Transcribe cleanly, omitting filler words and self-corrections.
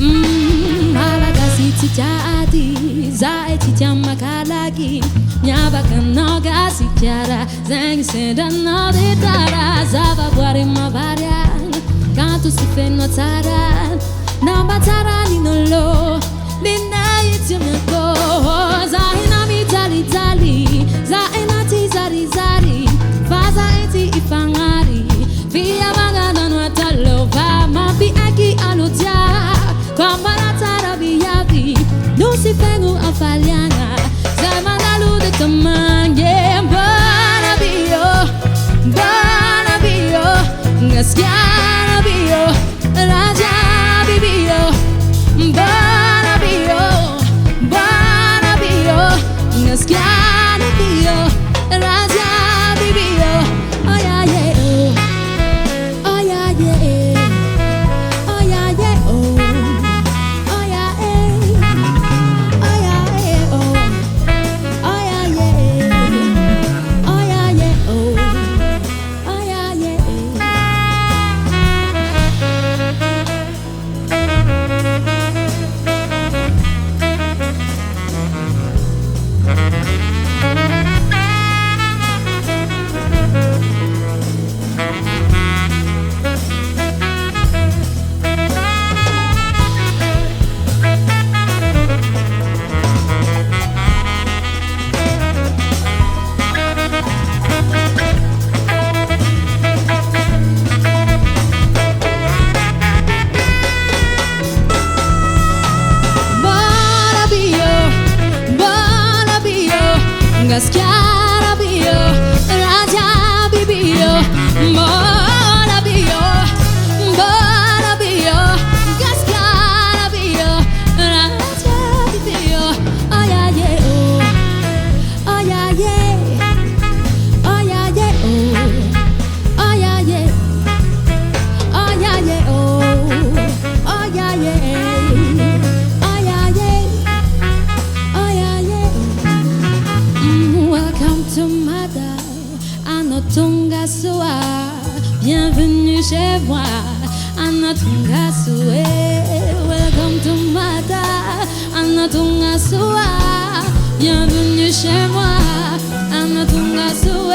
Malagasi tijadi, zae tijamakalagi, nyabakanoga sikiara, zeng sedana detara, zava buare mavaria, canto si fe notara, nabatara ninolo, nina itimeko, zaina mitali tali, zaina tizari zari, faza eti ifangari, via magana nuatalo, va mapi aki alutia. Kwamba natara biyabi, nusi fengu afaliana, zamana lude tamange, bana biyo, ngaskiana biyo, raja bibiyo, bana biyo, ngaskiana biyo, raja bibiyo, oh yeah yeah, oh yeah yeah. Ngaskiara biyo, raja bibiyo, mona biyo, ngaskiara biyo, raja bibiyo, oh yeah yeah oh yeah yeah, oh yeah yeah oh yeah yeah, oh yeah yeah oh yeah yeah. Anatunga soa, bienvenue chez moi. Anatunga soe, welcome to Mada. Anatunga soa, bienvenue chez moi. Anatunga soa.